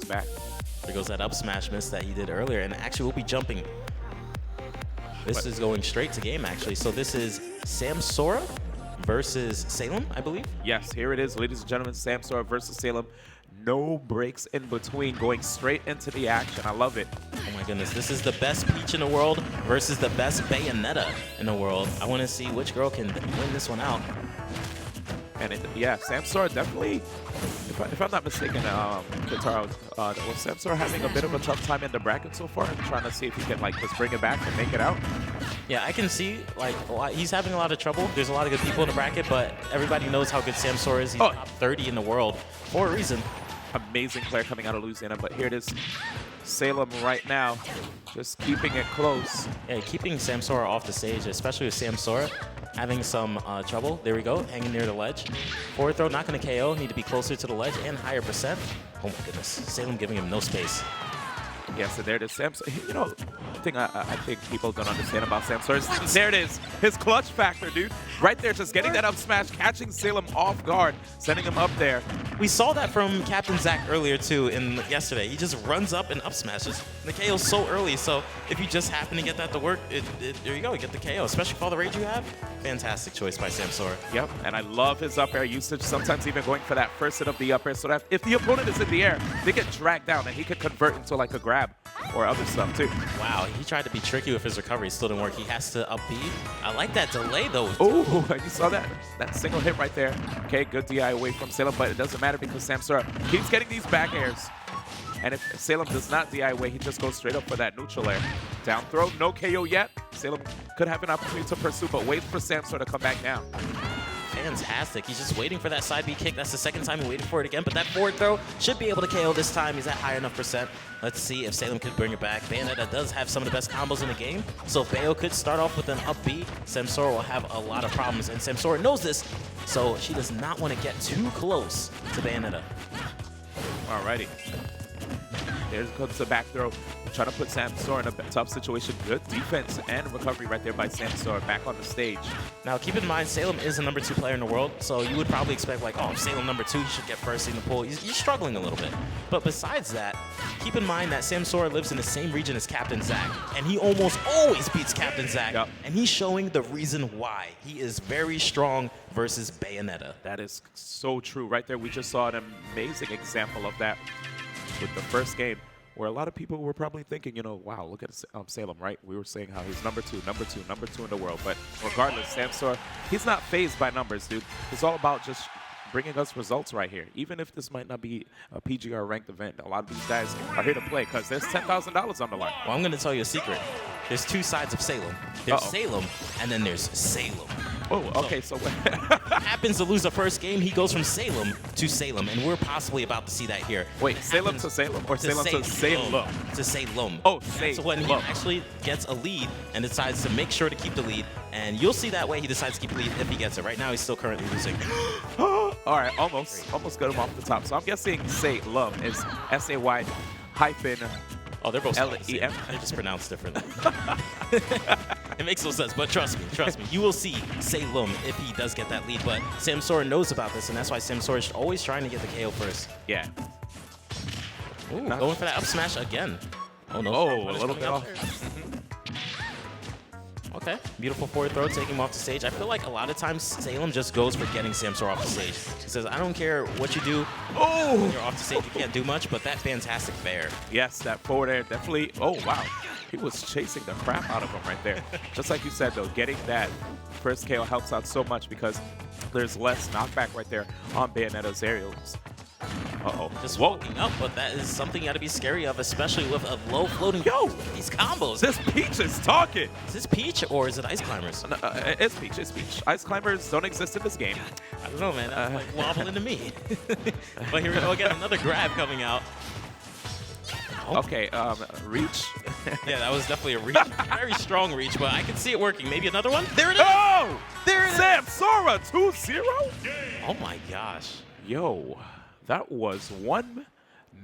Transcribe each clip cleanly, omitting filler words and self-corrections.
back-to-back. There goes that up smash miss that he did earlier, and actually we'll be jumping. This is going straight to game, actually. So this is Samsora versus Salem, I believe. Yes, here it is, ladies and gentlemen. Samsora versus Salem. No breaks in between, going straight into the action. I love it. Oh my goodness, this is the best Peach in the world versus the best Bayonetta in the world. I want to see which girl can win this one out. And yeah, Samsora definitely, if I'm not mistaken, Kitaro, was Samsora having a bit of a tough time in the bracket so far? I'm trying to see if he can like just bring it back and make it out. Yeah, I can see like he's having a lot of trouble. There's a lot of good people in the bracket, but everybody knows how good Samsora is. He's top 30 in the world for a reason. Amazing player coming out of Louisiana, but here it is. Salem right now, just keeping it close. Yeah, keeping Samsora off the stage, especially with Samsora having some trouble. There we go, hanging near the ledge. Forward throw, not going to KO. Need to be closer to the ledge and higher percent. Oh my goodness, Salem giving him no space. Yeah, so there it is. Samsora, you know, the thing I think people don't understand about Samsora is there it is. His clutch factor, dude. Right there, just getting that up smash, catching Salem off guard, sending him up there. We saw that from Captain Zach earlier too yesterday. He just runs up and up smashes. The KO's so early, so if you just happen to get that to work, there you go, you get the KO, especially for all the rage you have. Fantastic choice by Samsora. Yep, and I love his up air usage, sometimes even going for that first hit of the up air, so that if the opponent is in the air, they get dragged down and he could convert into like a grab or other stuff too. Wow, he tried to be tricky with his recovery, still didn't work. He has to up B. I like that delay though. Oh, you saw that? That single hit right there. Okay, good DI away from Salem, but it doesn't matter because Samsora keeps getting these back airs. And if Salem does not DI away, he just goes straight up for that neutral air. Down throw, no KO yet. Salem could have an opportunity to pursue, but wait for Samsora to come back down. Fantastic. He's just waiting for that side B kick. That's the second time he waited for it again, but that forward throw should be able to KO this time. He's at high enough percent. Let's see if Salem could bring it back. Bayonetta does have some of the best combos in the game, so if Bayo could start off with an up B, Samsora will have a lot of problems, and Samsora knows this, so she does not want to get too close to Bayonetta. Alrighty. There comes the back throw. Trying to put Samsora in a tough situation. Good defense and recovery right there by Samsora back on the stage. Now, keep in mind, Salem is the #2 player in the world, so you would probably expect, like, oh, Salem #2, he should get first in the pool. He's struggling a little bit. But besides that, keep in mind that Samsora lives in the same region as Captain Zach, and he almost always beats Captain Zach, and he's showing the reason why. He is very strong versus Bayonetta. That is so true. Right there, we just saw an amazing example of that with the first game, where a lot of people were probably thinking, you know, wow, look at Salem, right? We were saying how he's #2 in the world. But regardless, Samsora, he's not fazed by numbers, dude. It's all about just bringing us results right here. Even if this might not be a PGR ranked event, a lot of these guys are here to play because there's $10,000 on the line. Well, I'm going to tell you a secret. There's two sides of Salem. There's Salem, and then there's Salem. Oh, okay, so happens to lose the first game, he goes from Salem to Salem, and we're possibly about to see that here. Wait, Salem to Salem or Salem to Salem? To Salem. Oh, Salem. So when he actually gets a lead and decides to make sure to keep the lead, and you'll see that way he decides to keep the lead if he gets it. Right now, he's still currently losing. All right, almost got him off the top. So I'm guessing Salem is S-A-Y hyphen. Oh, they're both L-E-M. They're just pronounced differently. It makes no sense, but trust me, you will see Salem if he does get that lead. But Samsora knows about this, and that's why Samsora is always trying to get the KO first. Yeah. Ooh, going for that up smash again. Oh no! Oh, a little bit off. Okay, beautiful forward throw, taking him off the stage. I feel like a lot of times Salem just goes for getting Samsora off the stage. He says, I don't care what you do. Oh! When you're off the stage, you can't do much, but that fantastic fair. Yes, that forward air definitely. Oh, wow. He was chasing the crap out of him right there. Just like you said, though, getting that first KO helps out so much because there's less knockback right there on Bayonetta's aerials. Uh-oh. Just walking up, but that is something you got to be scary of, especially with a low floating. Yo! These combos. This Peach is talking. Is this Peach or is it Ice Climbers? No, it's Peach. It's Peach. Ice Climbers don't exist in this game. I don't know, man. That's like wobbling to me. But here we go again. Another grab coming out. Oh. Okay, reach. Yeah, that was definitely a reach. Very strong reach, but I can see it working. Maybe another one? There it is! Oh! There it is! Samsora 2-0? Oh my gosh. Yo, that was 1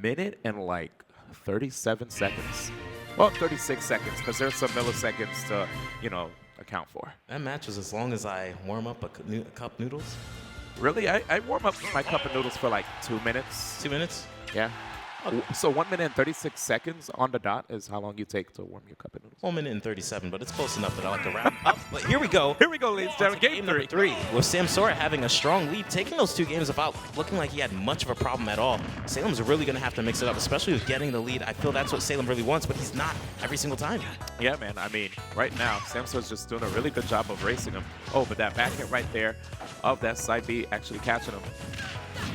minute and like 37 seconds. Well, 36 seconds, because there's some milliseconds to, you know, account for. That match was as long as I warm up a cup noodles. Really? I warm up my cup of noodles for like 2 minutes. 2 minutes? Yeah. So 1 minute and 36 seconds on the dot is how long you take to warm your cup of noodles. 1 minute and 37, but it's close enough that I like to wrap up. But here we go. Here we go, ladies and gentlemen. Game number 3. With Samsora having a strong lead, taking those 2 games without looking like he had much of a problem at all. Salem's really going to have to mix it up, especially with getting the lead. I feel that's what Salem really wants, but he's not every single time. Yeah, man. I mean, right now, Samsora's just doing a really good job of racing him. Oh, but that back hit right there of that side B actually catching him.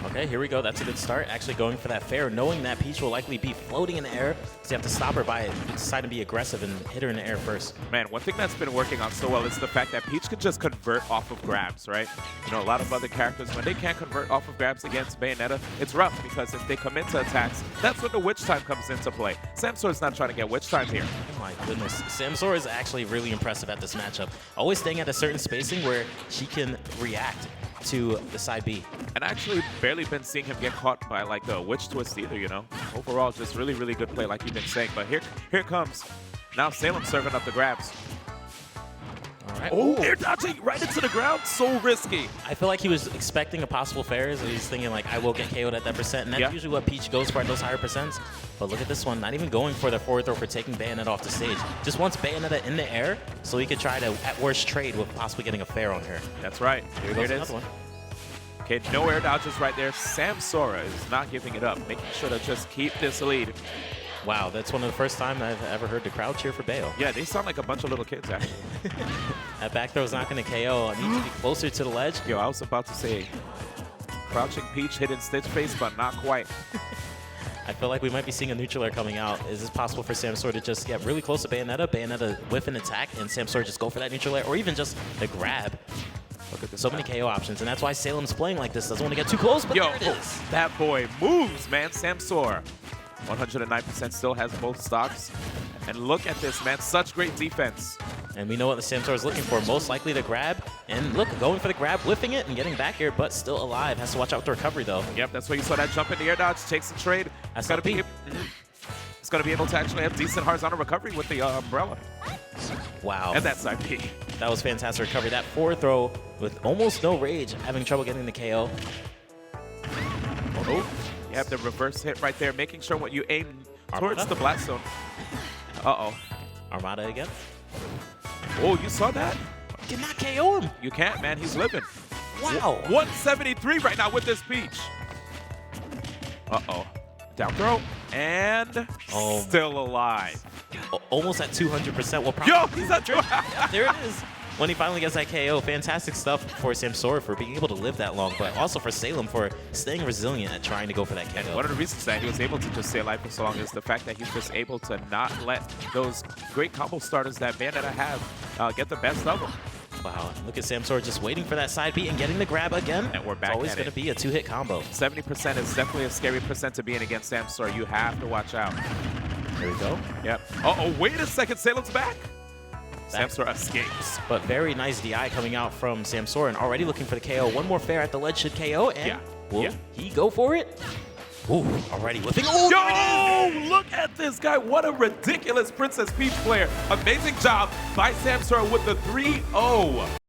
Okay, here we go. That's a good start. Actually going for that fair, knowing that Peach will likely be floating in the air, so you have to stop her by deciding to be aggressive and hit her in the air first. Man, one thing that's been working on so well is the fact that Peach can just convert off of grabs, right? You know, a lot of other characters, when they can't convert off of grabs against Bayonetta, it's rough because if they come into attacks, that's when the witch time comes into play. Samsora's not trying to get witch time here. Oh my goodness. Samsora is actually really impressive at this matchup. Always staying at a certain spacing where she can react to the side B. And actually barely been seeing him get caught by like a witch twist either, you know. Overall, just really, really good play like you've been saying. But here it comes. Now Salem serving up the grabs. All right. Oh, air dodging right into the ground. So risky. I feel like he was expecting a possible fair, so he's thinking like, I will get KO'd at that percent. And that's usually what Peach goes for at those higher percents. But look at this one, not even going for the forward throw for taking Bayonetta off the stage. Just wants Bayonetta in the air so he could try to, at worst, trade with possibly getting a fair on her. That's right. Here goes another one. Okay, no air dodges right there. Samsora is not giving it up, making sure to just keep this lead. Wow, that's one of the first time I've ever heard the crowd cheer for Bayo. Yeah, they sound like a bunch of little kids, actually. That back throw is not going to KO. I need to be closer to the ledge. Yo, I was about to say, crouching Peach hitting Stitch face, but not quite. I feel like we might be seeing a neutral air coming out. Is this possible for Samsora to just get really close to Bayonetta, Bayonetta whiff an attack, and Samsora just go for that neutral air, or even just the grab? Look at this. So many KO options, and that's why Salem's playing like this. Doesn't want to get too close, but there it is. That boy moves, man. Samsora, 109% still has both stocks. And look at this, man. Such great defense. And we know what the Samsora is looking for. Most likely the grab. And look, going for the grab, whiffing it, and getting back air, but still alive. Has to watch out with the recovery, though. Yep, that's why you saw that jump in the air dodge. Takes the trade. It's got to be able to actually have decent horizontal recovery with the umbrella. Wow. And that side B. That was fantastic recovery. That forward throw with almost no rage, having trouble getting the KO. Oh, you have the reverse hit right there, making sure when you aim towards the blast zone. Uh-oh. Armada again. Oh, you saw that? Did not KO him. You can't, man. He's living. Wow. 173 right now with this Peach. Uh-oh. Down throw. And still alive. Almost at 200%. Well, yo, he's at 200. There it is. When he finally gets that KO, fantastic stuff for Samsora for being able to live that long, but also for Salem for staying resilient at trying to go for that KO. And one of the reasons that he was able to just stay alive for so long is the fact that he's just able to not let those great combo starters that Bayonetta have get the best of him. Wow, look at Samsora just waiting for that side beat and getting the grab again. And we're back. It's always going to be a 2-hit combo. 70% is definitely a scary percent to be in against Samsora. You have to watch out. There we go. Yep. Uh-oh, wait a second. Salem's back. Samsora escapes. But very nice DI coming out from Samsora and already looking for the KO. One more fair at the ledge should KO. And will he go for it? Ooh, already whipping. Oh, yo, look at this guy. What a ridiculous Princess Peach player. Amazing job by Samsora with the 3-0.